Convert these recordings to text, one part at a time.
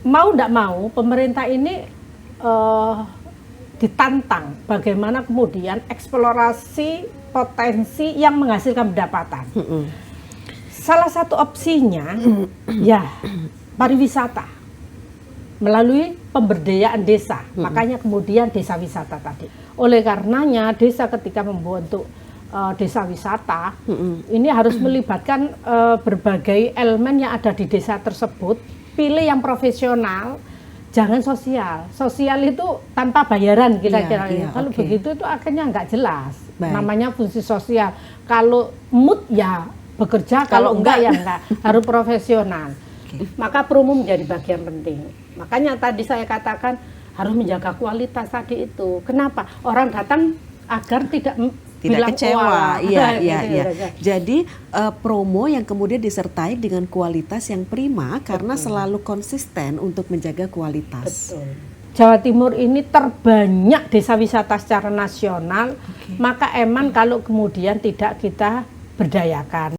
mau tidak mau pemerintah ini ditantang bagaimana kemudian eksplorasi potensi yang menghasilkan pendapatan. Salah satu opsinya ya pariwisata melalui pemberdayaan desa. Makanya kemudian desa wisata tadi. Oleh karenanya desa ketika membentuk desa wisata ini harus melibatkan berbagai elemen yang ada di desa tersebut. Pilih yang profesional, jangan sosial. Sosial itu tanpa bayaran kira-kira. Kalau begitu itu akhirnya nggak jelas. Namanya fungsi sosial. Kalau mood ya bekerja, kalau enggak ya enggak. Harus profesional. Maka promo menjadi bagian penting. Makanya tadi saya katakan harus menjaga kualitas tadi itu. Kenapa? Orang datang agar tidak kecewa. Iya. Jadi promo yang kemudian disertai dengan kualitas yang prima karena selalu konsisten untuk menjaga kualitas. Betul. Jawa Timur ini terbanyak desa wisata secara nasional, maka emang kalau kemudian tidak kita berdayakan.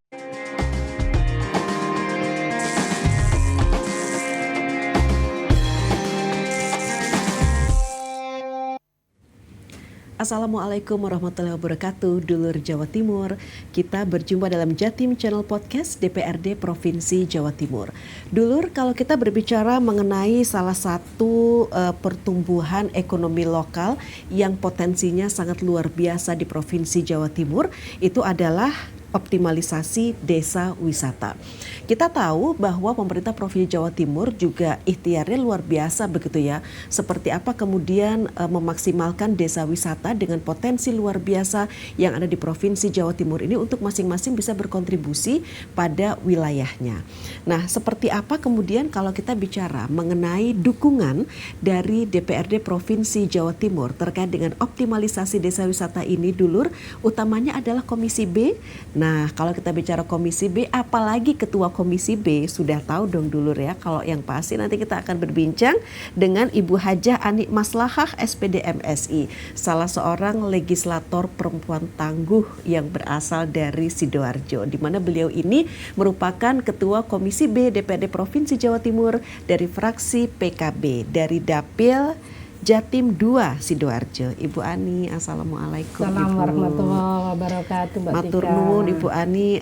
Assalamualaikum warahmatullahi wabarakatuh, dulur Jawa Timur. Kita berjumpa dalam Jatim Channel Podcast DPRD Provinsi Jawa Timur. Dulur, kalau kita berbicara mengenai salah satu pertumbuhan ekonomi lokal yang potensinya sangat luar biasa di Provinsi Jawa Timur, itu adalah optimalisasi desa wisata. Kita tahu bahwa pemerintah Provinsi Jawa Timur juga ikhtiarnya luar biasa begitu ya. Seperti apa kemudian memaksimalkan desa wisata dengan potensi luar biasa yang ada di Provinsi Jawa Timur ini untuk masing-masing bisa berkontribusi pada wilayahnya. Nah, seperti apa kemudian kalau kita bicara mengenai dukungan dari DPRD Provinsi Jawa Timur terkait dengan optimalisasi desa wisata ini, dulur, utamanya adalah Komisi B. Nah, kalau kita bicara Komisi B, apalagi Ketua Komisi B, sudah tahu dong dulur ya. Kalau yang pasti nanti kita akan berbincang dengan Ibu Hajah Ani Maslahah SPD MSI, salah seorang legislator perempuan tangguh yang berasal dari Sidoarjo, di mana beliau ini merupakan Ketua Komisi B DPRD Provinsi Jawa Timur dari fraksi PKB dari Dapil Jatim 2 Sidoarjo. Ibu Ani, assalamualaikum. Assalamualaikum warahmatullahi wabarakatuh, Mbak Tika. Matur nuwun Ibu Ani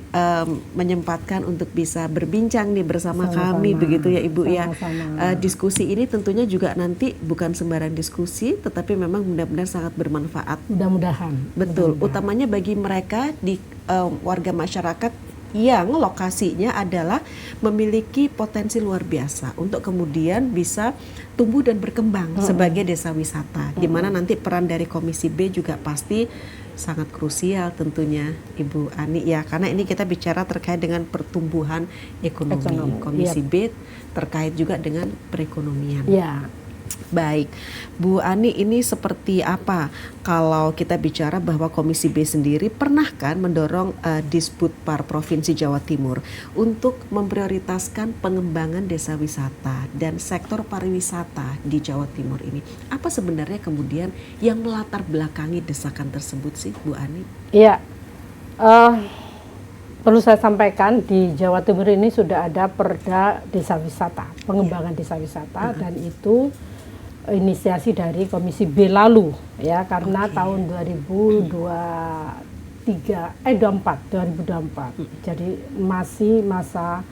menyempatkan untuk bisa berbincang nih bersama kami begitu ya Ibu. Sama-sama. Ya. Diskusi ini tentunya juga nanti bukan sembarang diskusi, tetapi memang benar-benar sangat bermanfaat. Mudah-mudahan. Betul. Utamanya bagi mereka di warga masyarakat yang lokasinya adalah memiliki potensi luar biasa untuk kemudian bisa tumbuh dan berkembang sebagai desa wisata, di mana nanti peran dari Komisi B juga pasti sangat krusial tentunya Ibu Ani ya, karena ini kita bicara terkait dengan pertumbuhan ekonomi. Komisi B terkait juga dengan perekonomian. Ya. Baik, Bu Ani, ini seperti apa kalau kita bicara bahwa Komisi B sendiri pernah kan mendorong Disbudpar Provinsi Jawa Timur untuk memprioritaskan pengembangan desa wisata dan sektor pariwisata di Jawa Timur ini. Apa sebenarnya kemudian yang melatar belakangi desakan tersebut sih, Bu Ani? Iya, perlu saya sampaikan di Jawa Timur ini sudah ada Perda Desa Wisata, pengembangan desa wisata, dan itu inisiasi dari Komisi B lalu ya, karena tahun 2024 jadi masih masa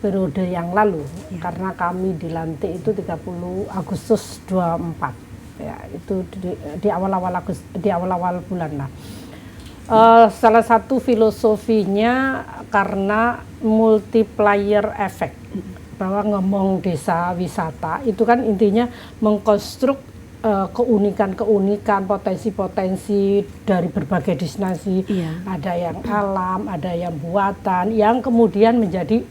periode yang lalu karena kami dilantik itu 30 Agustus 24 ya, itu di awal-awal bulan lah. Salah satu filosofinya karena multiplier effect, bahwa ngomong desa wisata itu kan intinya mengkonstruk keunikan-keunikan, potensi-potensi dari berbagai destinasi. Ada yang alam, ada yang buatan, yang kemudian menjadi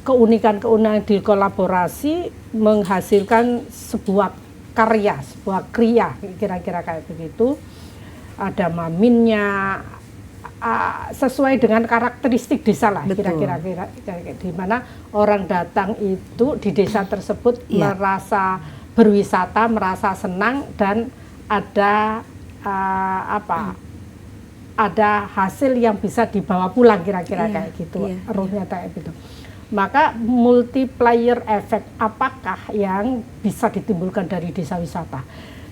keunikan-keunikan dikolaborasi menghasilkan sebuah karya, sebuah kriya, kira-kira kayak begitu. Ada maminnya, sesuai dengan karakteristik desa lah. Betul. Kira-kira di mana orang datang itu di desa tersebut merasa berwisata, merasa senang, dan ada ada hasil yang bisa dibawa pulang, kira-kira kayak gitu. Ruhnya kayak gitu. Maka multiplier effect apakah yang bisa ditimbulkan dari desa wisata.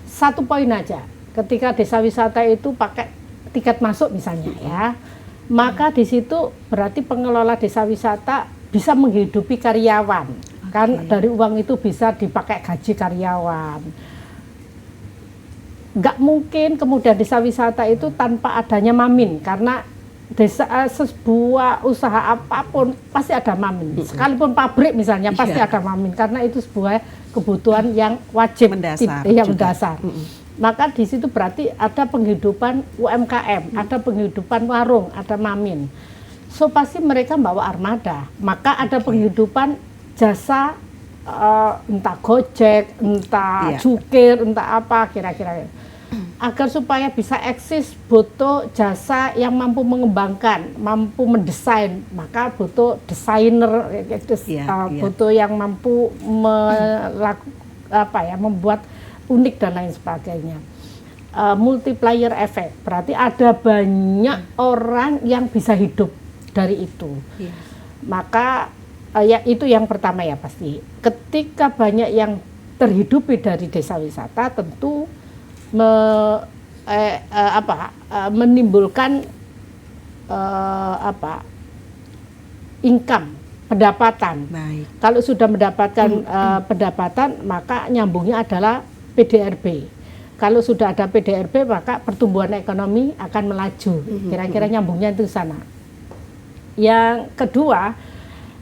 Satu poin aja, ketika desa wisata itu pakai tiket masuk misalnya ya, maka di situ berarti pengelola desa wisata bisa menghidupi karyawan, kan dari uang itu bisa dipakai gaji karyawan. Nggak mungkin kemudian desa wisata itu tanpa adanya mamin, karena sebuah usaha apapun pasti ada mamin, sekalipun pabrik misalnya pasti ada mamin, karena itu sebuah kebutuhan yang wajib mendasar. Maka di situ berarti ada penghidupan UMKM, ada penghidupan warung, ada mamin. So pasti mereka bawa armada, maka ada penghidupan jasa entah Gojek, entah cukir, entah apa kira-kira. Agar supaya bisa eksis butuh jasa yang mampu mengembangkan, mampu mendesain, maka butuh desainer, butuh yang mampu membuat unik dan lain sebagainya. Multiplier effect, berarti ada banyak orang yang bisa hidup dari itu. Maka ya itu yang pertama ya pasti. Ketika banyak yang terhidupi dari desa wisata, tentu menimbulkan income, pendapatan. Baik. Kalau sudah mendapatkan pendapatan, maka nyambungnya adalah PDRB. Kalau sudah ada PDRB, maka pertumbuhan ekonomi akan melaju. Kira-kira nyambungnya itu sana. Yang kedua,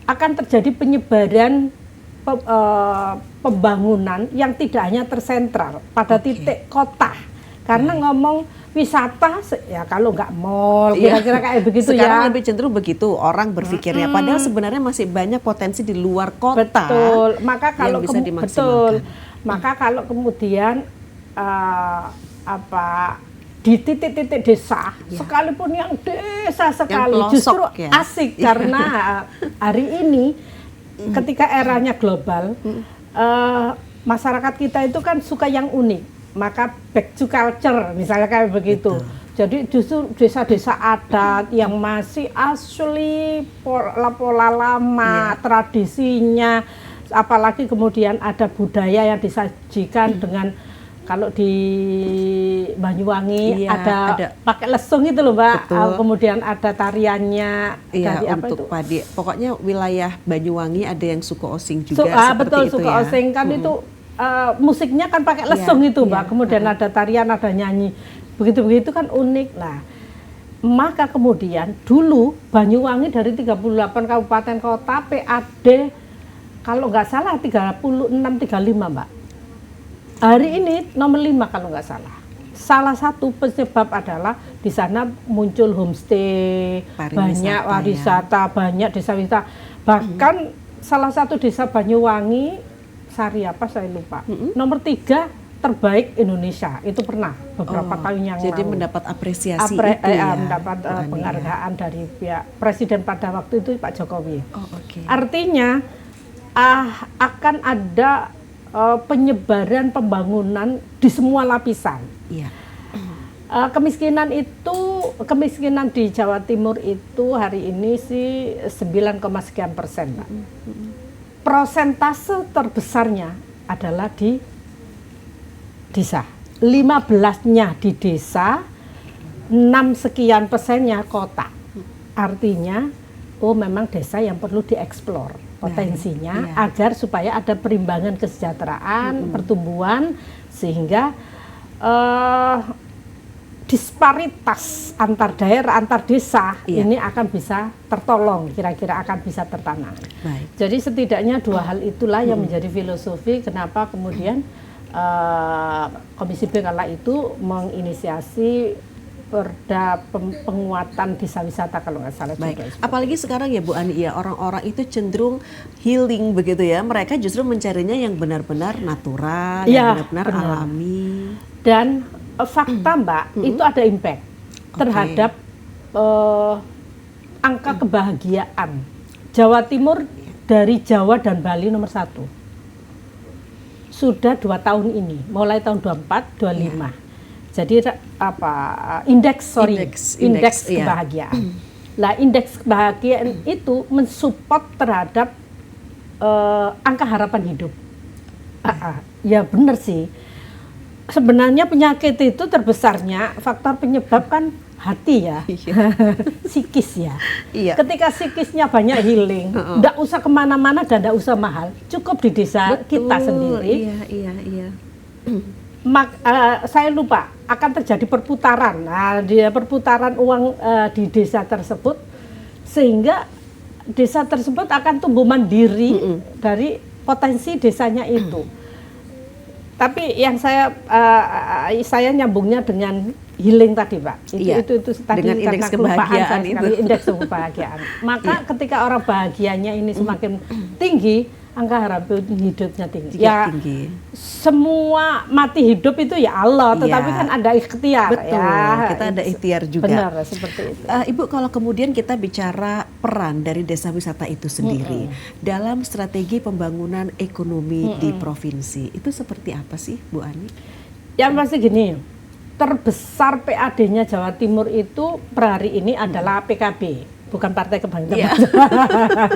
akan terjadi penyebaran pembangunan yang tidak hanya tersentral pada titik kota, karena ngomong wisata ya kalau nggak mall kira-kira kayak begitu. Sekarang lebih cenderung begitu orang berpikirnya, padahal sebenarnya masih banyak potensi di luar kota. Betul. Maka kalau yang bisa dimaksimalkan. Maka kalau kemudian di titik-titik desa, sekalipun yang desa sekali, yang pelosok, justru asik karena hari ini ketika eranya global, masyarakat kita itu kan suka yang unik, maka back to culture misalnya kayak begitu. Jadi justru desa-desa adat yang masih asli pola lama, tradisinya, apalagi kemudian ada budaya yang disajikan dengan, kalau di Banyuwangi ada pakai lesung itu loh Mbak. Kemudian ada tariannya dari apa itu? Padi. Pokoknya wilayah Banyuwangi ada yang suku osing juga seperti betul, itu suku ya. osing kan itu musiknya kan pakai lesung itu Mbak. Kemudian ada tarian, ada nyanyi. Begitu-begitu kan unik. Nah, maka kemudian dulu Banyuwangi dari 38 kabupaten kota PAD kalau nggak salah 35 Mbak. Hari ini nomor 5 kalau nggak salah. Salah satu penyebab adalah di sana muncul homestay, banyak wisata, banyak desa wisata. Bahkan salah satu desa Banyuwangi, Sari apa saya lupa, nomor 3 terbaik Indonesia. Itu pernah beberapa tahun yang jadi lalu. mendapat apresiasi mendapat penghargaan dari pihak Presiden pada waktu itu Pak Jokowi. Artinya akan ada penyebaran pembangunan di semua lapisan. Kemiskinan di Jawa Timur itu hari ini sih 9, sekian persen, Pak. Persentase terbesarnya adalah di desa. 15-nya di desa, 6 sekian persennya kota. Artinya, memang desa yang perlu dieksplor potensinya agar supaya ada perimbangan kesejahteraan, pertumbuhan, sehingga disparitas antar daerah, antar desa ini akan bisa tertolong, kira-kira akan bisa tertanam. Jadi setidaknya 2 hal itulah yang menjadi filosofi kenapa kemudian Komisi B kala itu menginisiasi perda penguatan desa wisata kalau nggak salah. Apalagi sekarang ya Bu Ani ya, orang-orang itu cenderung healing begitu ya, mereka justru mencarinya yang benar-benar natural, yang benar-benar alami. Dan fakta Mbak, itu ada impact terhadap angka kebahagiaan. Jawa Timur dari Jawa dan Bali nomor 1. Sudah 2 tahun ini, mulai tahun 24, 25. Jadi indeks kebahagiaan. Nah, indeks kebahagiaan itu mensupport terhadap angka harapan hidup. Ya benar sih. Sebenarnya penyakit itu terbesarnya faktor penyebab kan hati ya, psikis ya. Iya. Ketika psikisnya banyak healing, nggak usah kemana-mana dan nggak usah mahal, cukup di desa kita sendiri. Iya. Saya lupa akan terjadi perputaran. Nah, dia perputaran uang di desa tersebut sehingga desa tersebut akan tumbuh mandiri dari potensi desanya itu. Tapi yang saya nyambungnya dengan healing tadi, Pak. Itu tadi dengan karena indeks kelupaan kebahagiaan saya sekali, indeks kebahagiaan. Maka ketika orang bahagianya ini semakin tinggi, angka harapan hidupnya tinggi. Tinggi. Semua mati hidup itu ya Allah, tetapi kan ada ikhtiar. Betul, ya. kita ada ikhtiar juga. Benar, seperti itu. Ibu, kalau kemudian kita bicara peran dari desa wisata itu sendiri dalam strategi pembangunan ekonomi di provinsi, itu seperti apa sih, Bu Ani? Yang pasti gini, terbesar PAD-nya Jawa Timur itu per hari ini adalah PKB. Bukan Partai Kebangkitan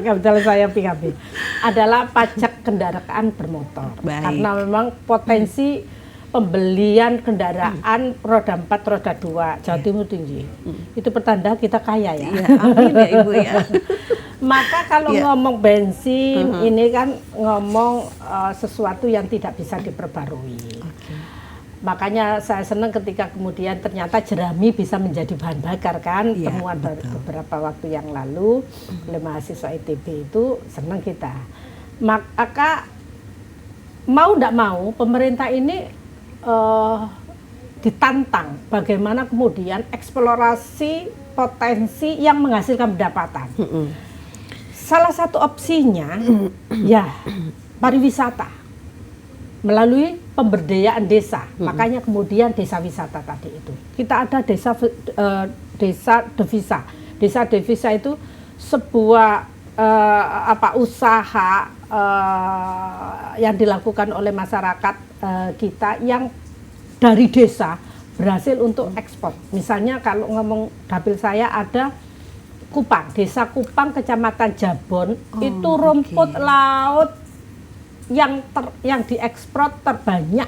Kebetulan saya PKB. Adalah pajak kendaraan bermotor. Baik. Karena memang potensi pembelian kendaraan roda 4, roda 2 Jawa Timur tinggi. Itu pertanda kita kaya ya. Iya, amin ya Ibu ya. Maka kalau ngomong bensin, ini kan ngomong sesuatu yang tidak bisa diperbarui. Makanya saya senang ketika kemudian ternyata jerami bisa menjadi bahan bakar kan, temuan beberapa waktu yang lalu oleh mahasiswa ITB itu, senang kita. Maka mau tidak mau pemerintah ini ditantang bagaimana kemudian eksplorasi potensi yang menghasilkan pendapatan. Salah satu opsinya ya pariwisata melalui pemberdayaan desa. Makanya kemudian desa wisata tadi itu. Kita ada desa devisa. Desa devisa itu sebuah usaha yang dilakukan oleh masyarakat kita yang dari desa berhasil untuk ekspor. Misalnya kalau ngomong dapil saya ada Kupang, desa Kupang, Kecamatan Jabon, itu rumput laut yang diekspor terbanyak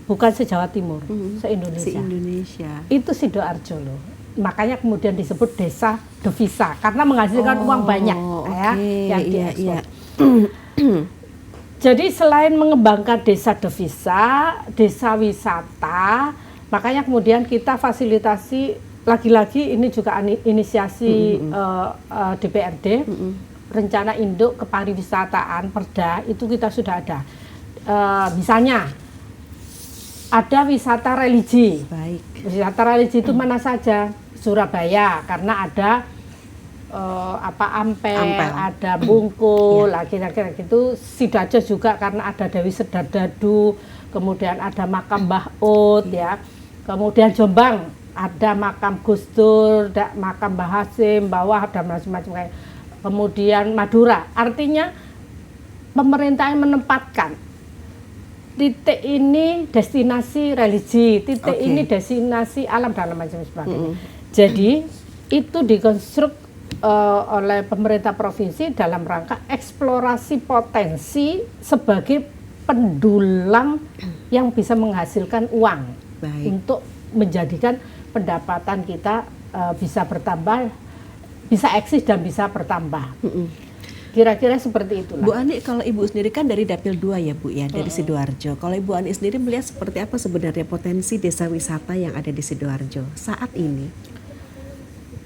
bukan se-Jawa Timur, se-Indonesia. Itu Sidoarjo loh. Makanya kemudian disebut desa devisa karena menghasilkan uang banyak yang diekspor. Jadi selain mengembangkan desa devisa, desa wisata, makanya kemudian kita fasilitasi lagi-lagi ini juga inisiasi DPRD. Rencana induk kepariwisataan Perda itu kita sudah ada. Misalnya ada wisata religi. Baik. Wisata religi itu mana saja? Surabaya karena ada Ampel, ada Bungkul, kira-kira gitu. Sidoarjo juga karena ada Dewi Serdadu, kemudian ada makam Mbah Ut ya. Kemudian Jombang ada makam Gus Dur, makam Mbah Hasim, bawah ada macam-macam kayak. Kemudian Madura, artinya pemerintah yang menempatkan titik ini destinasi religi, titik ini destinasi alam dan macam sebagainya. Jadi itu dikonstruk oleh pemerintah provinsi dalam rangka eksplorasi potensi sebagai pendulang yang bisa menghasilkan uang. Untuk menjadikan pendapatan kita bisa bertambah, bisa eksis dan bisa bertambah. Kira-kira seperti itulah. Bu Ani, kalau Ibu sendiri kan dari Dapil 2 ya Bu ya, dari Sidoarjo. Kalau Ibu Ani sendiri melihat seperti apa sebenarnya potensi desa wisata yang ada di Sidoarjo saat ini?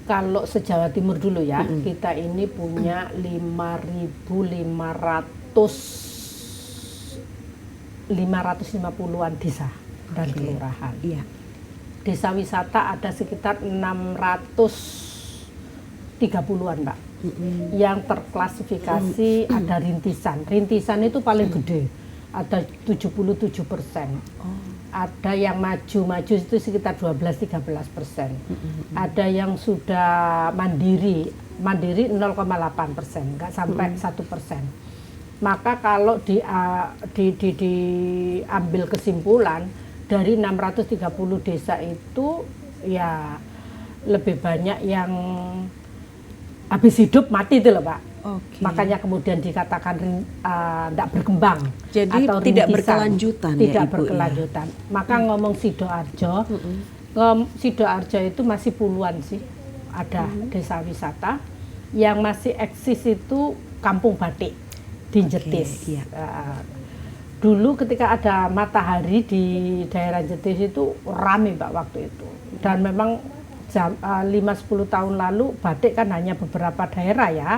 Kalau se-Jawa Timur dulu ya, kita ini punya 550-an desa dan kelurahan. Iya. Desa wisata ada sekitar 630-an, Mbak. Yang terklasifikasi ada rintisan. Rintisan itu paling gede, ada 77%. Ada yang maju itu sekitar 12-13%. Ada yang sudah mandiri 0,8%, nggak sampai 1%. Maka kalau diambil kesimpulan dari 630 desa itu ya lebih banyak yang habis hidup mati itu loh Pak. Oke. Makanya kemudian dikatakan tidak berkembang. Jadi atau tidak rintisan. berkelanjutan ya, Tidak Ibu, berkelanjutan. Maka ngomong Sidoarjo, Sidoarjo itu masih puluhan sih ada desa wisata yang masih eksis itu Kampung Batik di Jetis. Iya. Dulu ketika ada matahari di daerah Jetis itu rame Mbak waktu itu. Dan memang 5-10 tahun lalu batik kan hanya beberapa daerah ya.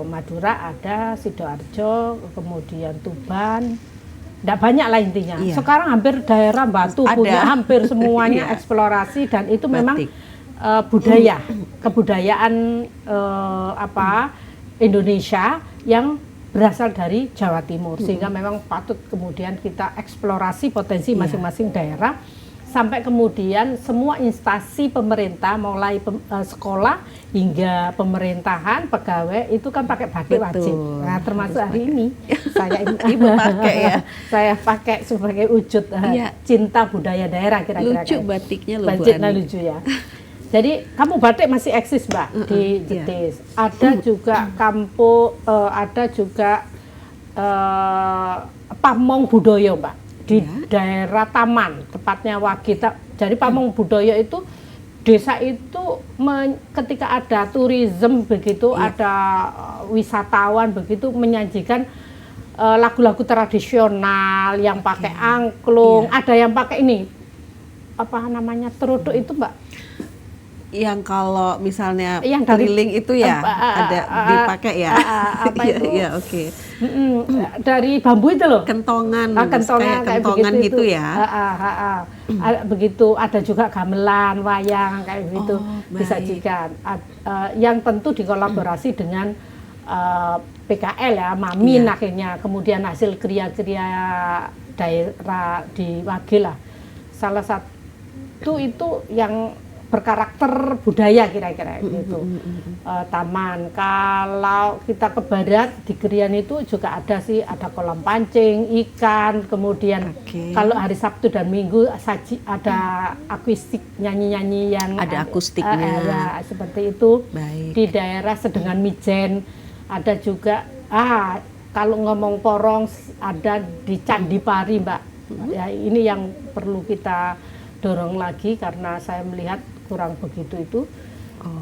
Madura ada, Sidoarjo, kemudian Tuban. Tidak banyak lah intinya. Iya. Sekarang hampir daerah Batu punya hampir semuanya Iya. eksplorasi dan itu memang Batik. kebudayaan Indonesia yang berasal dari Jawa Timur, sehingga memang patut kemudian kita eksplorasi potensi masing-masing daerah sampai kemudian semua instansi pemerintah mulai sekolah hingga pemerintahan, pegawai itu kan pakai batik wajib. Nah, termasuk hari ini saya Ibu pakai ya. Saya pakai sebagai wujud cinta budaya daerah kira-kira. Lucu batiknya loh Bu Batiknya Ani. lucu ya. Jadi kampung batik masih eksis Mbak di Jetis. Ada juga ada juga pamong budaya Mbak di daerah Taman, tepatnya Wagita. Jadi pamong budaya itu desa itu ketika ada turisme begitu, ada wisatawan begitu menyajikan lagu-lagu tradisional yang pakai angklung, ada yang pakai ini apa namanya terodok itu Mbak. Yang kalau misalnya yang dari keliling itu ya ada dipakai ya. Apa itu? Iya, oke. Dari bambu itu loh. Kentongan, kentongan kayak kentongan begitu gitu ya. Begitu ada juga gamelan, wayang kayak begitu disajikan. Yang tentu dikolaborasi dengan PKL ya, Mamin akhirnya. Kemudian hasil kriya-kriya daerah di Wage lah. Salah satu itu yang berkarakter budaya kira-kira gitu. Taman. Kalau kita ke barat di Krian itu juga ada sih, ada kolam pancing ikan, kemudian kalau hari Sabtu dan Minggu ada akustik nyanyi-nyanyi yang ada akustiknya ya, seperti itu. Baik. Di daerah Sedengan Mijen ada juga kalau ngomong porong ada di Candi Pari Mbak. Ya, ini yang perlu kita dorong lagi karena saya melihat kurang begitu itu.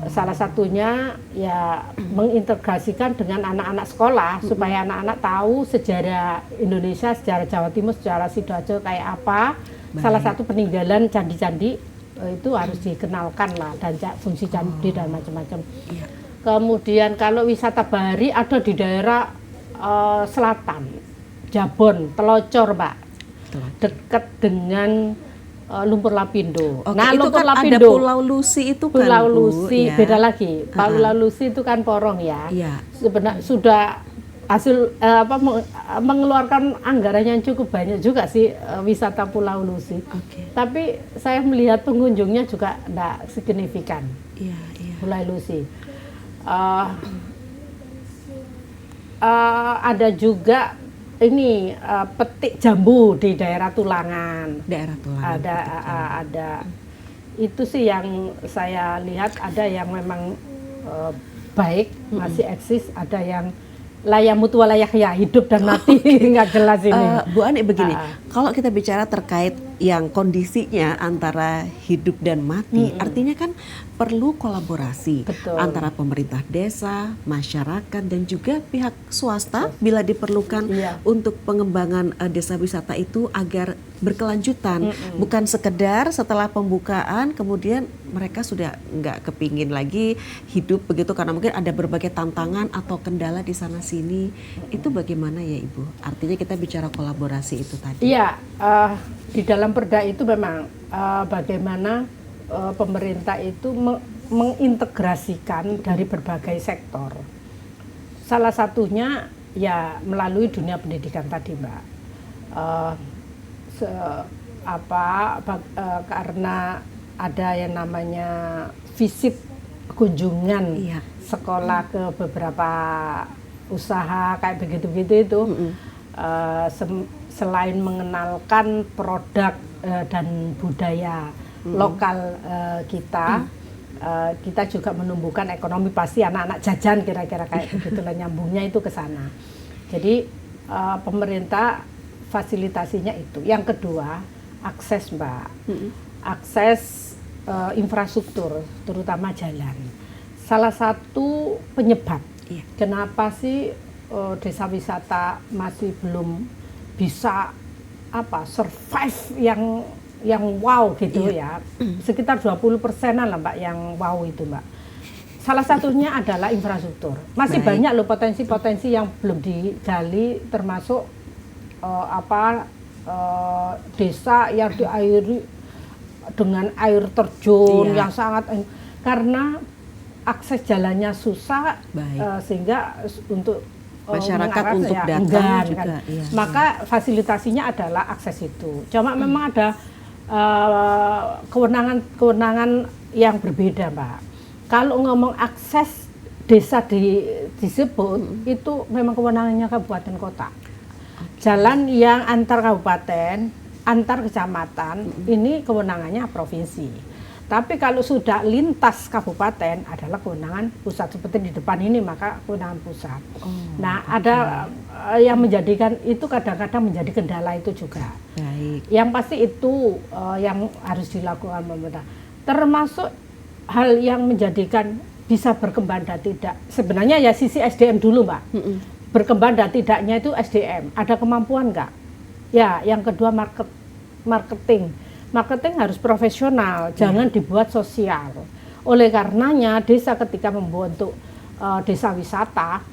Salah satunya ya mengintegrasikan dengan anak-anak sekolah supaya anak-anak tahu sejarah Indonesia, sejarah Jawa Timur, sejarah Sidoarjo kayak apa. Salah satu peninggalan candi-candi itu harus dikenalkan lah, dan fungsi candi dan macam-macam. Kemudian kalau wisata bahari ada di daerah selatan, Jabon, Telocor Mbak, dekat dengan Lumpur Lapindo. Nah, itu Lumpur kan Lapindo, ada Pulau Lusi itu kan. Pulau Lusi beda lagi. Pulau Lusi itu kan porong ya. Sebenarnya sudah hasil mengeluarkan anggaran yang cukup banyak juga sih wisata Pulau Lusi. Tapi saya melihat pengunjungnya juga tidak signifikan. Pulau Lusi. Ada juga ini petik jambu di daerah Tulangan. Ada itu sih yang saya lihat, ada yang memang baik masih eksis, ada yang layak mutu layak ya hidup dan mati nggak jelas ini. Bu Ani begini, kalau kita bicara terkait yang kondisinya antara hidup dan mati, artinya kan perlu kolaborasi antara pemerintah desa, masyarakat dan juga pihak swasta bila diperlukan untuk pengembangan desa wisata itu agar berkelanjutan, bukan sekedar setelah pembukaan kemudian mereka sudah nggak kepingin lagi hidup begitu karena mungkin ada berbagai tantangan atau kendala di sana sini. Itu bagaimana ya Ibu? Artinya kita bicara kolaborasi itu tadi. Iya, di dalam perda itu memang bagaimana pemerintah itu mengintegrasikan dari berbagai sektor. Salah satunya ya melalui dunia pendidikan tadi Mbak. Karena ada yang namanya visit kunjungan sekolah ke beberapa usaha kayak begitu-begitu itu. Selain mengenalkan produk dan budaya lokal kita, kita juga menumbuhkan ekonomi, pasti anak-anak jajan kira-kira kayak begitulah, nyambungnya itu ke sana. Jadi pemerintah fasilitasinya itu. Yang kedua, akses Mbak, akses infrastruktur, terutama jalan. Salah satu penyebab kenapa sih desa wisata masih belum bisa survive yang wow gitu ya, sekitar 20%-an lah Mbak yang wow itu Mbak. Salah satunya adalah infrastruktur. Masih banyak loh potensi-potensi yang belum digali, termasuk desa yang diairi dengan air terjun yang sangat, karena akses jalannya susah, sehingga untuk masyarakat untuk datang juga, maka fasilitasinya adalah akses itu. Cuma memang ada kewenangan yang berbeda Mbak. Kalau ngomong akses desa disebut itu memang kewenangannya kabupaten kota. Jalan yang antar kabupaten, antar kecamatan, ini kewenangannya provinsi. Tapi kalau sudah lintas kabupaten adalah kewenangan pusat, seperti di depan ini maka kewenangan pusat. Nah, ada yang menjadikan itu kadang-kadang menjadi kendala itu juga. Yang pasti itu yang harus dilakukan pemerintah. Termasuk hal yang menjadikan bisa berkembang dan tidak. Sebenarnya ya sisi SDM dulu Mbak. Berkembang dan tidaknya itu SDM. Ada kemampuan nggak? Ya, yang kedua marketing. Marketing harus profesional, jangan dibuat sosial. Oleh karenanya desa ketika membentuk desa wisata,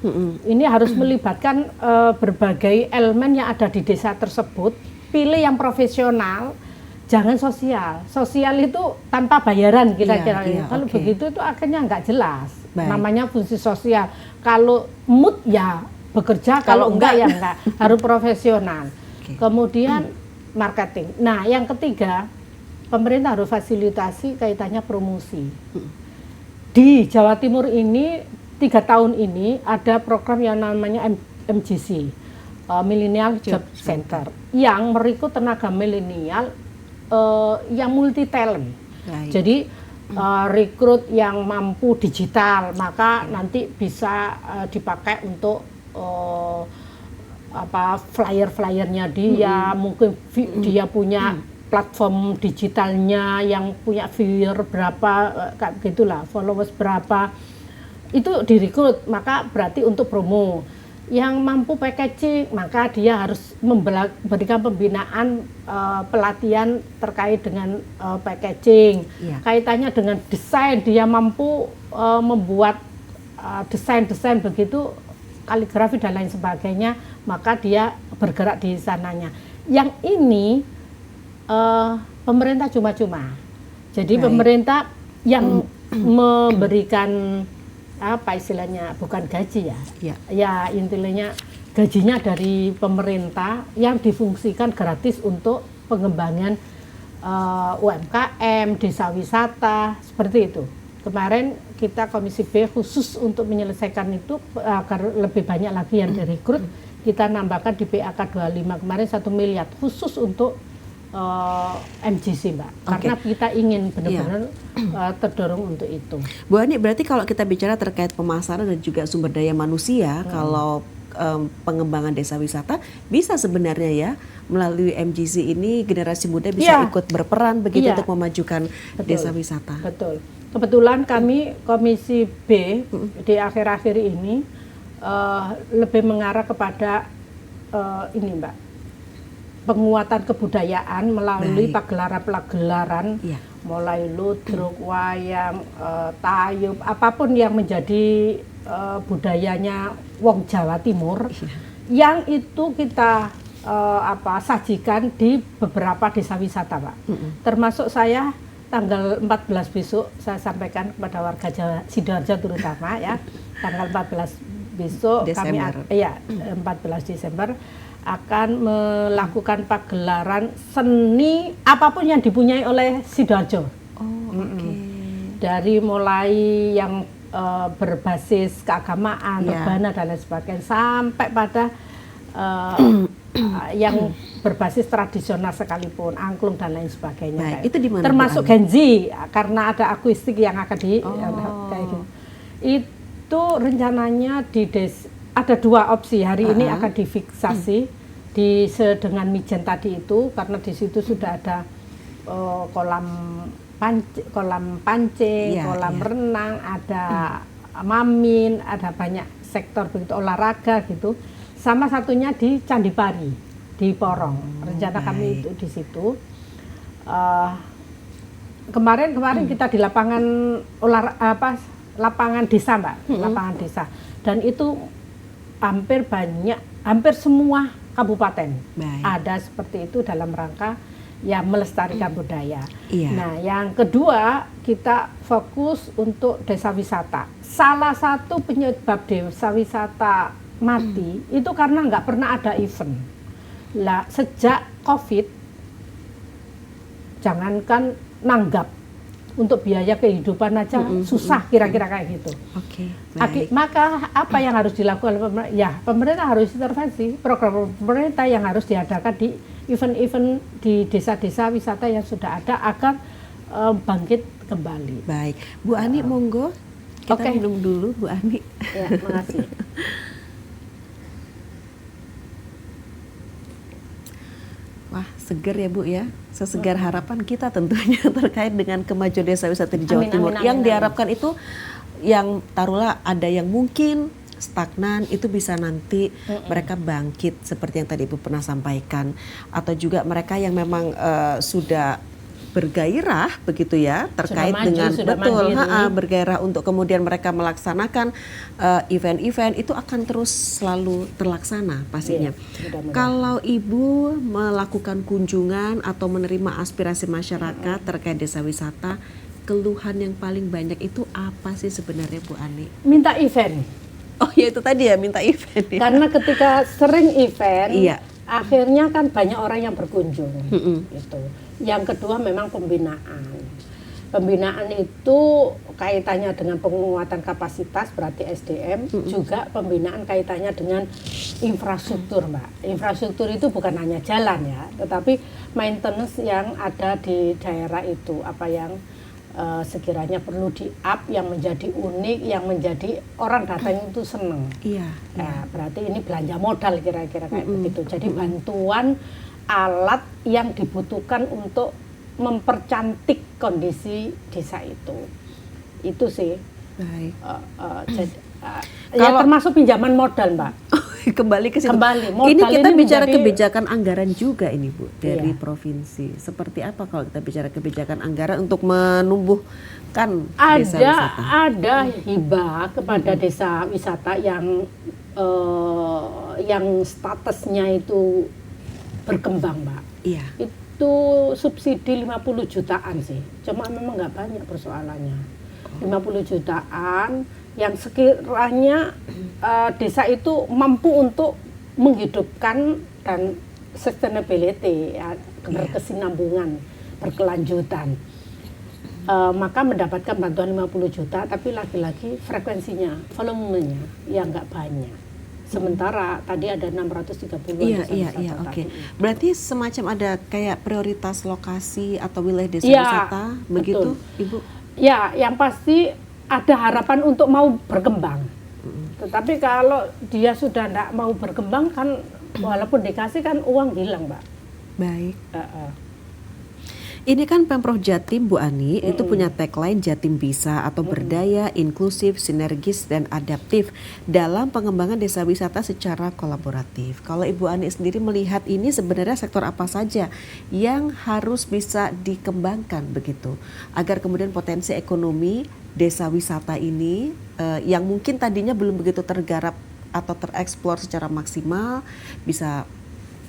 ini harus melibatkan berbagai elemen yang ada di desa tersebut. Pilih yang profesional, jangan sosial. Sosial itu tanpa bayaran kira-kira. Kalau begitu itu akhirnya nggak jelas. Namanya fungsi sosial. Kalau mood ya bekerja, kalau enggak ya enggak. Harus profesional. Kemudian marketing. Nah, yang ketiga, pemerintah harus fasilitasi kaitannya promosi. Di Jawa Timur ini 3 tahun ini ada program yang namanya MJC, Millennial Job Center, yang merekrut tenaga milenial yang multi talent. Jadi rekrut yang mampu digital, maka nanti bisa dipakai untuk flyer-flyernya dia, mungkin dia punya platform digitalnya yang punya viewer berapa, kayak gitulah, followers berapa, itu direkrut, maka berarti untuk promo. Yang mampu packaging, maka dia harus memberikan pembinaan pelatihan terkait dengan packaging. Kaitannya dengan desain, dia mampu membuat desain-desain begitu, kaligrafi dan lain sebagainya, maka dia bergerak di sananya. Yang ini pemerintah cuma-cuma. Jadi pemerintah yang memberikan apa istilahnya, bukan gaji ya intinya gajinya dari pemerintah yang difungsikan gratis untuk pengembangan UMKM, desa wisata, seperti itu. Kemarin kita Komisi B khusus untuk menyelesaikan itu agar lebih banyak lagi yang direkrut, kita nambahkan di PAK 25 kemarin 1 miliar khusus untuk MJC Mbak, karena kita ingin benar-benar terdorong untuk itu. Bu Ani, berarti kalau kita bicara terkait pemasaran dan juga sumber daya manusia, kalau pengembangan desa wisata bisa sebenarnya ya melalui MJC ini generasi muda bisa ikut berperan begitu untuk memajukan desa wisata. Betul. Kebetulan kami Komisi B di akhir-akhir ini lebih mengarah kepada ini Mbak, penguatan kebudayaan melalui pagelaran-pagelaran, mulai ludruk, wayang, tayub, apapun yang menjadi budayanya wong Jawa Timur, yang itu kita sajikan di beberapa desa wisata Pak. Termasuk saya tanggal 14 besok saya sampaikan kepada warga Jawa, Sidoarjo terutama ya, tanggal 14 besok Desember. Kami 14 Desember akan melakukan pagelaran seni apapun yang dipunyai oleh Sidoarjo. Dari mulai yang berbasis keagamaan, rebana dan lain sebagainya, sampai pada yang berbasis tradisional sekalipun, angklung dan lain sebagainya. Itu di mana? Termasuk Genji, karena ada akustik yang akan kayak gitu. Itu rencananya ada 2 opsi. Hari ini akan difiksasi dengan Mijen tadi itu, karena di situ sudah ada kolam pancing, kolam renang, ada mamin, ada banyak sektor begitu olahraga gitu. Sama satunya di Candi Pari di Porong. Rencana kami itu di situ. Kemarin kita di lapangan lapangan desa, Mbak, lapangan desa. Dan itu hampir semua kabupaten ada seperti itu dalam rangka ya melestarikan budaya. Nah, yang kedua kita fokus untuk desa wisata. Salah satu penyebab desa wisata mati itu karena nggak pernah ada event. Lah sejak COVID, jangankan nanggap untuk biaya kehidupan aja susah, kira-kira kayak gitu. Maka apa yang harus dilakukan oleh pemerintah? Ya, pemerintah harus intervensi. Program pemerintah yang harus diadakan di event-event di desa-desa wisata yang sudah ada agar bangkit kembali. Baik, Bu Ani monggo kita minum dulu, Bu Ani. Ya, makasih. Wah, seger ya Bu ya, sesegar harapan kita tentunya terkait dengan kemajuan desa wisata di Jawa Timur. Yang diharapkan itu yang taruhlah ada yang mungkin stagnan, itu bisa nanti mereka bangkit seperti yang tadi Ibu pernah sampaikan, atau juga mereka yang memang sudah bergairah begitu ya terkait dengan bergairah untuk kemudian mereka melaksanakan event-event itu akan terus selalu terlaksana pastinya. Kalau Ibu melakukan kunjungan atau menerima aspirasi masyarakat terkait desa wisata, keluhan yang paling banyak itu apa sih sebenarnya Bu Ani? Minta event. Oh ya itu tadi ya, minta event ya. Karena ketika sering event, akhirnya kan banyak orang yang berkunjung. Gitu. Yang kedua memang pembinaan. Pembinaan itu kaitannya dengan penguatan kapasitas, berarti SDM, juga pembinaan kaitannya dengan infrastruktur, Mbak. Infrastruktur itu bukan hanya jalan ya, tetapi maintenance yang ada di daerah itu, apa yang sekiranya perlu di-up, yang menjadi unik, yang menjadi orang datang itu seneng. Nah, berarti ini belanja modal kira-kira kayak begitu. Jadi bantuan alat yang dibutuhkan untuk mempercantik kondisi desa itu sih. Baik. Ya termasuk pinjaman modal, Mbak. Kembali ke situ. Ini kita bicara kebijakan anggaran juga ini Bu dari provinsi. Seperti apa kalau kita bicara kebijakan anggaran untuk menumbuhkan desa wisata? Ada hibah kepada desa wisata yang statusnya itu berkembang, Mbak. Itu subsidi 50 jutaan sih. Cuma memang nggak banyak persoalannya. 50 jutaan yang sekiranya desa itu mampu untuk menghidupkan dan sustainability, ya, berkesinambungan, berkelanjutan. Maka mendapatkan bantuan 50 juta, tapi lagi-lagi frekuensinya, volumenya yang nggak banyak. Sementara tadi ada 630. Oke. Berarti semacam ada kayak prioritas lokasi atau wilayah desa wisata, begitu, Ibu? Ya, yang pasti ada harapan untuk mau berkembang. Tetapi kalau dia sudah tidak mau berkembang kan, walaupun dikasih kan uang hilang, Mbak. Baik. Ini kan Pemprov Jatim, Bu Ani, itu punya tagline Jatim Bisa atau berdaya, inklusif, sinergis, dan adaptif dalam pengembangan desa wisata secara kolaboratif. Kalau Ibu Ani sendiri melihat ini sebenarnya sektor apa saja yang harus bisa dikembangkan begitu, agar kemudian potensi ekonomi desa wisata ini yang mungkin tadinya belum begitu tergarap atau tereksplor secara maksimal bisa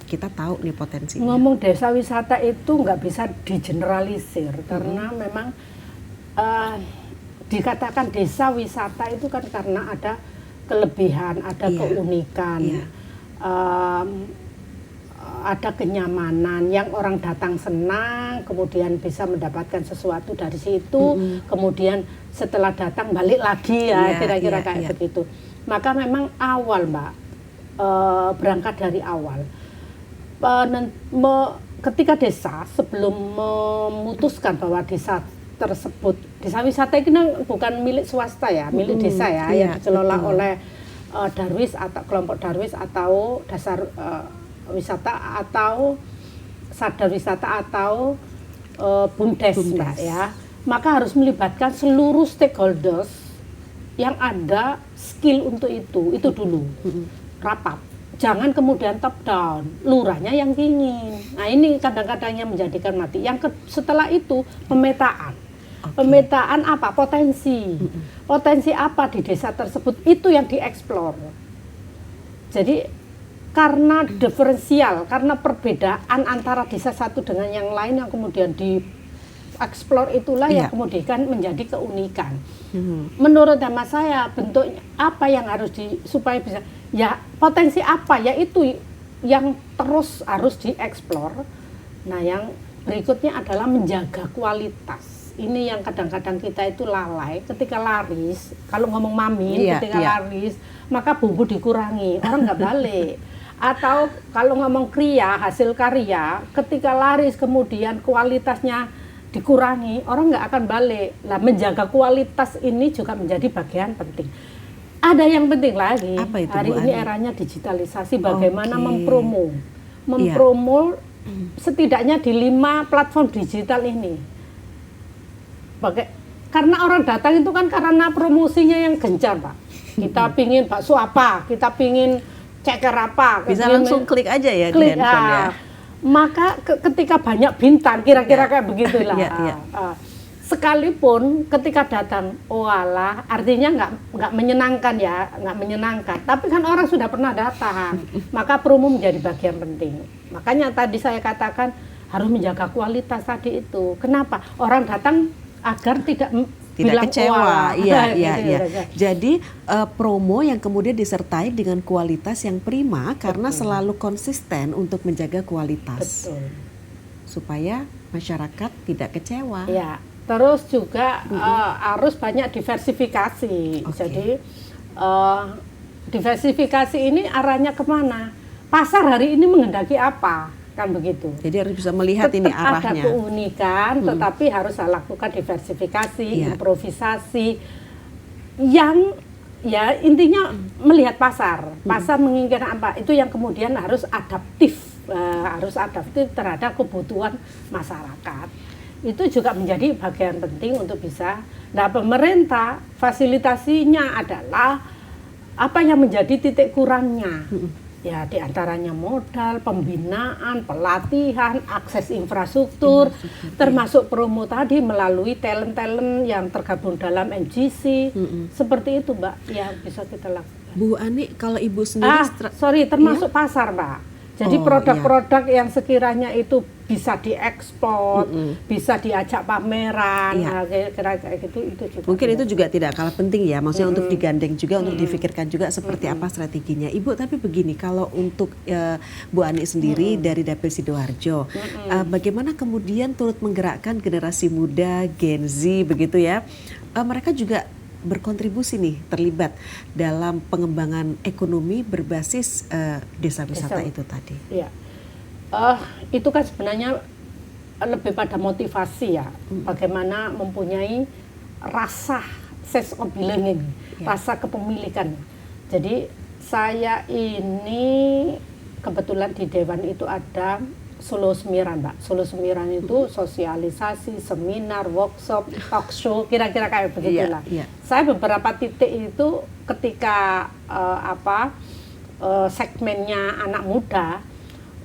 kita tahu nih potensinya. Ngomong desa wisata itu nggak bisa digeneralisir karena memang dikatakan desa wisata itu kan karena ada kelebihan, ada keunikan, ada kenyamanan yang orang datang senang, kemudian bisa mendapatkan sesuatu dari situ, kemudian setelah datang balik lagi ya, kira-kira kayak begitu. Maka memang awal, Mbak, berangkat dari awal. ketika desa sebelum memutuskan bahwa desa tersebut, desa wisata ini bukan milik swasta ya, milik desa ya, yang dikelola oleh darwis atau kelompok darwis atau dasar wisata atau sadar wisata atau BUMDes, Mbak ya. Maka harus melibatkan seluruh stakeholders yang ada skill untuk itu dulu. Rapat. Jangan kemudian top down, lurahnya yang ingin. Nah, ini kadang-kadang yang menjadikan mati. Setelah itu pemetaan. Pemetaan apa? Potensi. Potensi apa di desa tersebut, itu yang dieksplor. Jadi karena diferensial, karena perbedaan antara desa satu dengan yang lain yang kemudian dieksplor, itulah yang kemudian menjadi keunikan. Menurut hemat saya, bentuknya apa yang harus supaya bisa, ya potensi apa, yaitu yang terus harus dieksplor. Nah, yang berikutnya adalah menjaga kualitas. Ini yang kadang-kadang kita itu lalai ketika laris. Kalau ngomong mamin, ketika laris, maka bumbu dikurangi, orang nggak balik. Atau kalau ngomong kriya, hasil karya, ketika laris kemudian kualitasnya dikurangi, orang nggak akan balik. Nah, menjaga kualitas ini juga menjadi bagian penting. Ada yang penting lagi, apa itu, hari Bu ini Ani? eranya digitalisasi, bagaimana mempromo setidaknya di 5 platform digital ini. Karena orang datang itu kan karena promosinya yang gencar, Pak. Kita pingin bakso apa, kita pingin ceker apa, bisa langsung klik aja ya di handphone ya. Maka ketika banyak bintang, kira-kira kayak begitulah. Sekalipun ketika datang, oalah, artinya nggak menyenangkan ya, nggak menyenangkan. Tapi kan orang sudah pernah datang, maka promo menjadi bagian penting. Makanya tadi saya katakan harus menjaga kualitas tadi itu. Kenapa? Orang datang agar tidak kecewa. Iya. Jadi promo yang kemudian disertai dengan kualitas yang prima karena selalu konsisten untuk menjaga kualitas. Betul. Supaya masyarakat tidak kecewa. Ya, terus juga harus banyak diversifikasi. Jadi diversifikasi ini arahnya kemana? Pasar hari ini menghendaki apa? Kan begitu. Jadi harus bisa melihat ini arahnya. Ada keunikan, tetapi harus lakukan diversifikasi, improvisasi, yang ya intinya melihat pasar. Pasar menginginkan apa? Itu yang kemudian harus adaptif terhadap kebutuhan masyarakat. Itu juga menjadi bagian penting untuk bisa. Nah, pemerintah fasilitasinya adalah apa yang menjadi titik kurangnya. Ya, diantaranya modal, pembinaan, pelatihan, akses infrastruktur, termasuk promo tadi melalui talent-talent yang tergabung dalam MGC. Seperti itu, Mbak, yang bisa kita lakukan. Bu Ani, kalau Ibu sendiri... termasuk pasar, Mbak. Jadi produk-produk yang sekiranya itu bisa diekspor, bisa diajak pameran, kira-kira kayak gitu, itu juga. Mungkin itu juga tidak kalah penting ya, maksudnya untuk digandeng juga, untuk difikirkan juga seperti apa strateginya. Ibu, tapi begini, kalau untuk Bu Ani sendiri dari Dapil Sidoarjo, bagaimana kemudian turut menggerakkan generasi muda, Gen Z begitu ya, mereka juga berkontribusi nih, terlibat dalam pengembangan ekonomi berbasis desa wisata itu tadi. Iya. Itu kan sebenarnya lebih pada motivasi ya, bagaimana mempunyai rasa sense of belonging, rasa kepemilikan. Jadi saya ini kebetulan di Dewan itu ada Solo Semiran, Mbak. Solo Semiran itu sosialisasi, seminar, workshop, talk show, kira-kira kayak begitulah. Saya beberapa titik itu ketika segmennya anak muda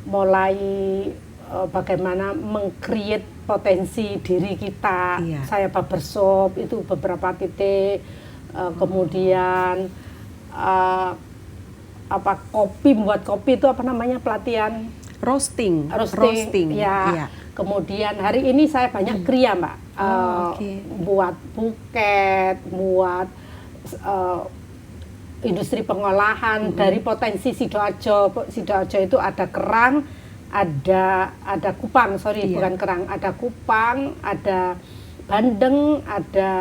mulai bagaimana meng-create potensi diri kita. Saya barbershop itu beberapa titik, kemudian kopi, membuat kopi itu apa namanya, pelatihan roasting. Ya. Kemudian hari ini saya banyak kriya, Mbak, buat buket, buat industri pengolahan dari potensi Sidoarjo. Sidoarjo itu ada kerang, ada kupang, bukan kerang, ada kupang, ada bandeng, ada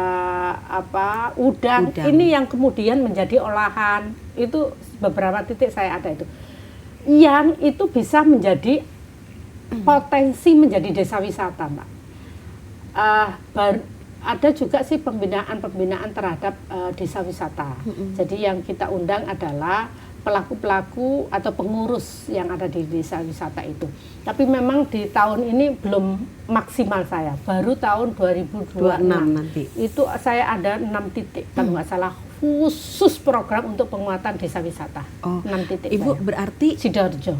udang. Ini yang kemudian menjadi olahan. Itu beberapa titik saya ada itu. yang itu bisa menjadi potensi menjadi desa wisata, Mbak. Ada juga sih pembinaan terhadap desa wisata. Jadi yang kita undang adalah pelaku-pelaku atau pengurus yang ada di desa wisata itu. Tapi memang di tahun ini belum maksimal saya. Baru tahun 2026 nanti. Itu saya ada 6 titik kalau nggak salah, khusus program untuk penguatan desa wisata. 6 titik. Ibu saya. berarti Sidoarjo.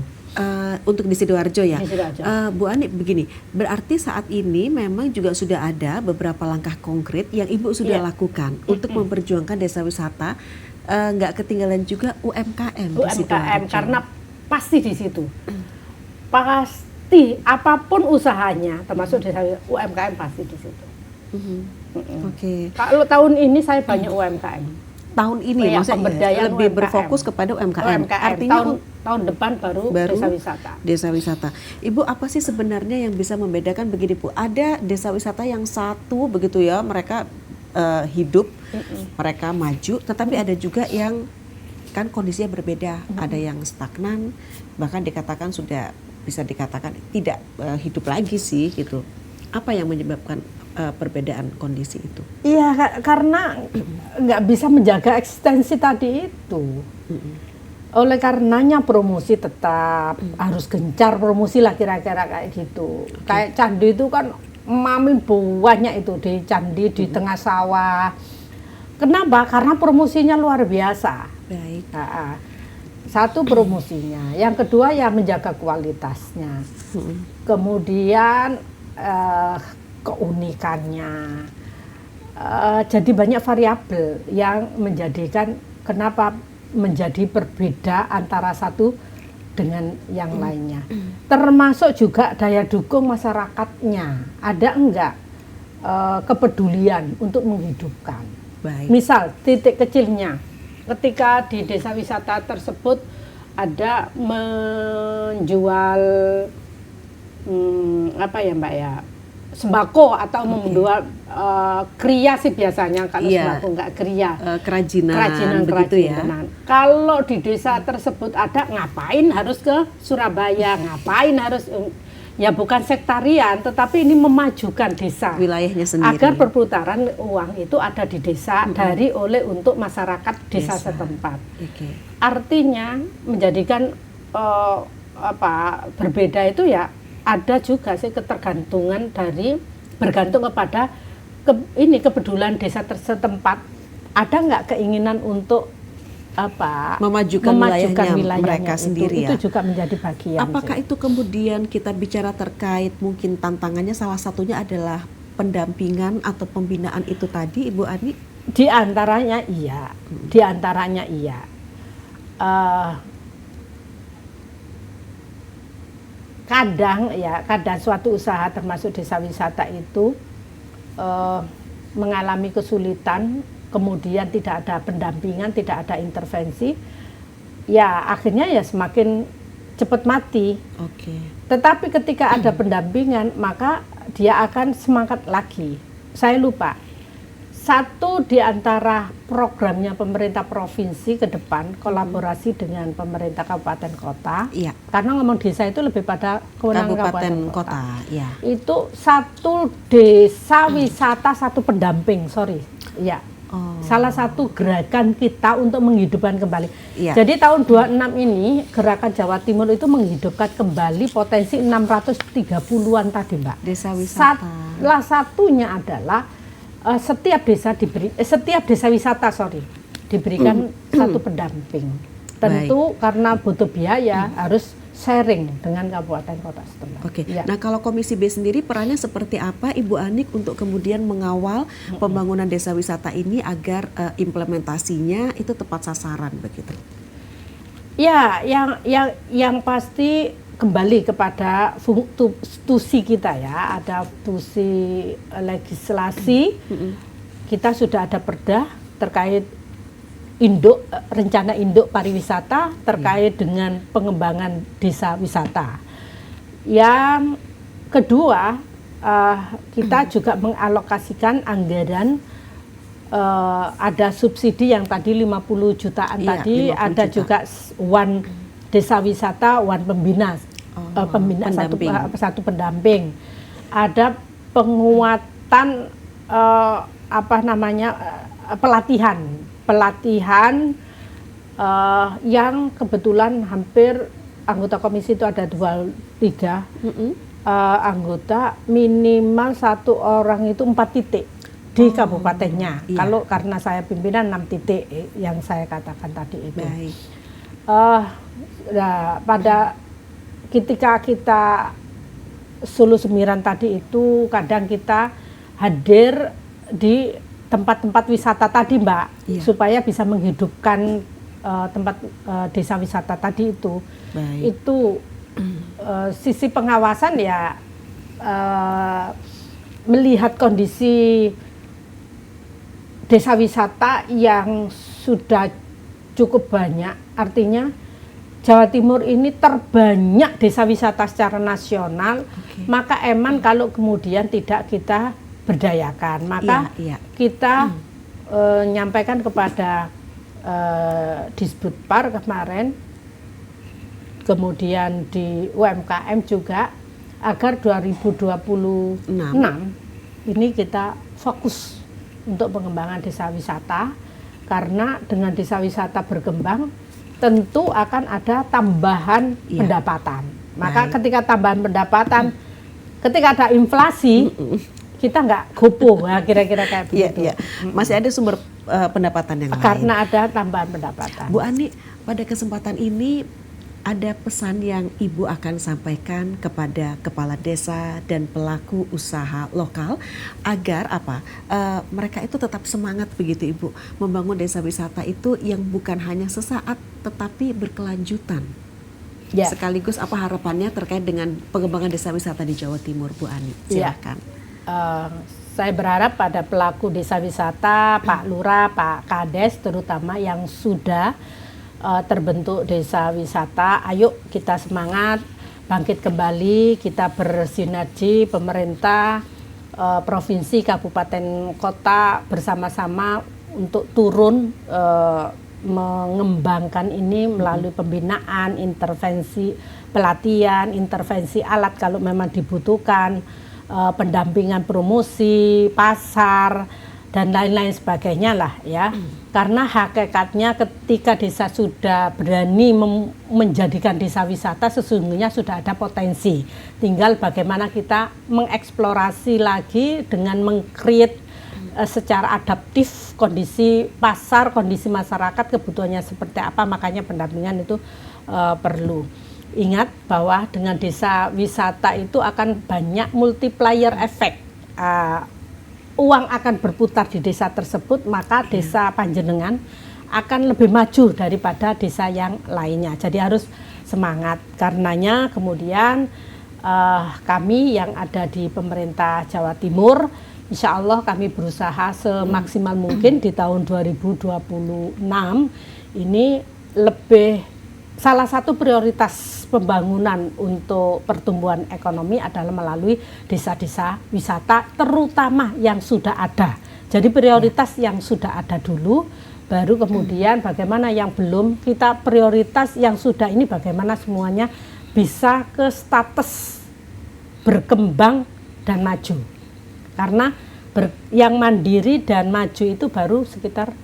Untuk di Sidoarjo ya. Di Sidoarjo. Bu Ani begini, berarti saat ini memang juga sudah ada beberapa langkah konkret yang Ibu sudah lakukan untuk memperjuangkan desa wisata. Nggak ketinggalan juga UMKM di Sidoarjo. Karena pasti di situ. Pasti apapun usahanya termasuk desa UMKM pasti di situ. Oke. Kalau tahun ini saya banyak UMKM. Tahun ini maksudnya lebih berfokus kepada UMKM. Artinya tahun depan baru desa wisata. Desa wisata. Ibu, apa sih sebenarnya yang bisa membedakan begini, Bu? Ada desa wisata yang satu begitu ya, mereka hidup, mereka maju, tetapi ada juga yang kan kondisinya berbeda. Ada yang stagnan, bahkan dikatakan sudah bisa dikatakan tidak hidup lagi sih gitu. Apa yang menyebabkan perbedaan kondisi itu? Iya, karena nggak bisa menjaga eksistensi tadi itu. Oleh karenanya promosi tetap harus gencar promosi lah kira-kira kayak gitu. Kayak candi itu kan mami banyak itu di candi di tengah sawah. Kenapa? Karena promosinya luar biasa. Baik. Satu promosinya, yang kedua ya menjaga kualitasnya. Kemudian keunikannya. Jadi banyak variabel yang menjadikan kenapa menjadi berbeda antara satu dengan yang lainnya. Termasuk juga daya dukung masyarakatnya. Ada enggak kepedulian untuk menghidupkan. Baik. Misal titik kecilnya, ketika di desa wisata tersebut ada menjual apa ya Mbak ya, sembako atau menjual kriya sih biasanya, kalau sembako enggak kriya, kerajinan begitu ya. Kalau di desa tersebut ada, ngapain harus ke Surabaya, ngapain harus, ya bukan sektarian, tetapi ini memajukan desa wilayahnya sendiri agar perputaran uang itu ada di desa dari oleh untuk masyarakat desa setempat. Artinya menjadikan berbeda itu ya, ada juga sih ketergantungan dari bergantung kepada kepedulian desa setempat. Ada nggak keinginan untuk memajukan wilayahnya mereka itu, sendiri ya. Itu juga menjadi bagian. Apakah itu kemudian kita bicara terkait mungkin tantangannya salah satunya adalah pendampingan atau pembinaan itu tadi, Ibu Ani? Di antaranya iya, di antaranya iya. Kadang suatu usaha termasuk desa wisata itu mengalami kesulitan, kemudian tidak ada pendampingan, tidak ada intervensi, ya akhirnya ya semakin cepat mati. Tetapi ketika ada pendampingan, maka dia akan semangat lagi. Saya lupa, satu di antara programnya pemerintah provinsi ke depan kolaborasi dengan pemerintah kabupaten kota. Karena ngomong desa itu lebih pada kewenangan kabupaten kota. Itu satu desa wisata, satu pendamping, salah satu gerakan kita untuk menghidupkan kembali. Jadi tahun 26 ini gerakan Jawa Timur itu menghidupkan kembali potensi 630-an tadi, Mbak. Desa wisata. Salah satunya adalah setiap desa wisata diberikan satu pendamping. Tentu karena butuh biaya harus sharing dengan kabupaten kota setempat. Nah, kalau Komisi B sendiri perannya seperti apa, Ibu Anik, untuk kemudian mengawal pembangunan desa wisata ini agar implementasinya itu tepat sasaran begitu? Ya, yang pasti kembali kepada fungsi kita ya, ada fungsi legislasi. Kita sudah ada perda terkait rencana induk pariwisata terkait dengan pengembangan desa wisata. Yang kedua, kita juga mengalokasikan anggaran, ada subsidi yang tadi 50 jutaan tadi, 50 ada juta. Juga desa wisata Wan Pembina, pembina satu pendamping. Ada penguatan pelatihan yang kebetulan hampir anggota komisi itu ada 2-3 anggota, minimal 1 orang itu 4 titik di kabupatennya. Kalau karena saya pimpinan 6 titik yang saya katakan tadi itu. Baik. Nah, pada ketika kita Sulu Semiran tadi itu kadang kita hadir di tempat-tempat wisata tadi, Mbak, supaya bisa menghidupkan tempat desa wisata tadi itu. Baik. Itu sisi pengawasan ya, melihat kondisi desa wisata yang sudah cukup banyak, artinya Jawa Timur ini terbanyak desa wisata secara nasional, maka kalau kemudian tidak kita berdayakan, maka kita nyampaikan kepada Disbudpar kemarin, kemudian di UMKM juga, agar 2026 ini kita fokus untuk pengembangan desa wisata, karena dengan desa wisata berkembang tentu akan ada tambahan pendapatan. Maka ketika tambahan pendapatan, ketika ada inflasi, kita nggak gopo, kira-kira kayak begitu. Masih ada sumber pendapatan yang lain. Karena ada tambahan pendapatan. Bu Ani, pada kesempatan ini ada pesan yang Ibu akan sampaikan kepada kepala desa dan pelaku usaha lokal agar mereka itu tetap semangat begitu, Ibu, membangun desa wisata itu yang bukan hanya sesaat tetapi berkelanjutan. Sekaligus apa harapannya terkait dengan pengembangan desa wisata di Jawa Timur, Bu Ani? Silakan. Saya berharap pada pelaku desa wisata, Pak Lurah, Pak Kades terutama yang sudah terbentuk desa wisata, ayo kita semangat, bangkit kembali, kita bersinergi pemerintah, provinsi, kabupaten, kota bersama-sama untuk turun mengembangkan ini melalui pembinaan, intervensi pelatihan, intervensi alat kalau memang dibutuhkan, pendampingan promosi, pasar, dan lain-lain sebagainya lah ya. Karena hakikatnya ketika desa sudah berani menjadikan desa wisata, sesungguhnya sudah ada potensi. Tinggal bagaimana kita mengeksplorasi lagi dengan meng-create secara adaptif kondisi pasar, kondisi masyarakat, kebutuhannya seperti apa, makanya pendampingan itu perlu. Ingat bahwa dengan desa wisata itu akan banyak multiplier effect. Uang akan berputar di desa tersebut, maka desa Panjenengan akan lebih maju daripada desa yang lainnya. Jadi harus semangat. Karenanya kemudian kami yang ada di pemerintah Jawa Timur, insya Allah kami berusaha semaksimal mungkin di tahun 2026 ini lebih. Salah satu prioritas pembangunan untuk pertumbuhan ekonomi adalah melalui desa-desa wisata, terutama yang sudah ada. Jadi prioritas yang sudah ada dulu, baru kemudian bagaimana yang belum, kita prioritas yang sudah ini bagaimana semuanya bisa ke status berkembang dan maju. Karena yang mandiri dan maju itu baru sekitar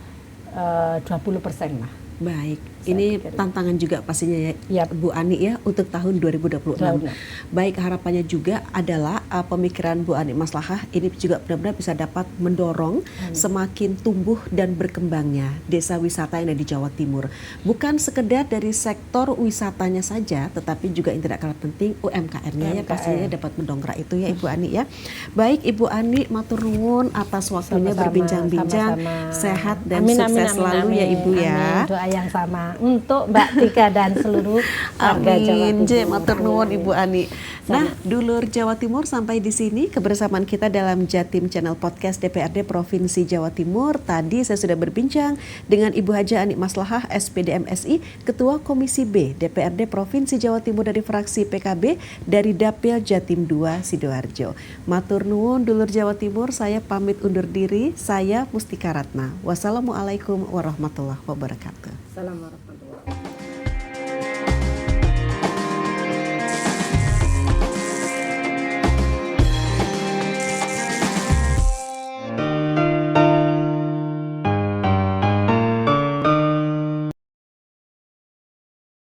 20% lah. Baik, ini tantangan juga pastinya ya, Bu Ani ya, untuk tahun 2026. Baik, harapannya juga adalah pemikiran Bu Ani Maslahah ini juga benar-benar bisa dapat mendorong semakin tumbuh dan berkembangnya desa wisata yang ada di Jawa Timur. Bukan sekedar dari sektor wisatanya saja, tetapi juga yang tidak kalah penting UMKM-nya ya, pastinya dapat mendongkrak itu ya Ibu Ani ya. Baik, Ibu Ani, matur nuwun atas waktunya berbincang-bincang. Sehat dan sukses selalu ya Ibu ya. Yang sama untuk Mbak Tika dan seluruh warga Jawa Timur. Matur nuwun Ibu Ani. Nah, dulur Jawa Timur, sampai di sini kebersamaan kita dalam Jatim Channel Podcast DPRD Provinsi Jawa Timur. Tadi saya sudah berbincang dengan Ibu Haja Ani Maslahah, SPD MSI, Ketua Komisi B DPRD Provinsi Jawa Timur dari fraksi PKB dari Dapil Jatim 2 Sidoarjo. Matur nuwun dulur Jawa Timur, saya pamit undur diri. Saya Mustika Ratna. Wassalamualaikum warahmatullahi wabarakatuh. Assalamualaikum.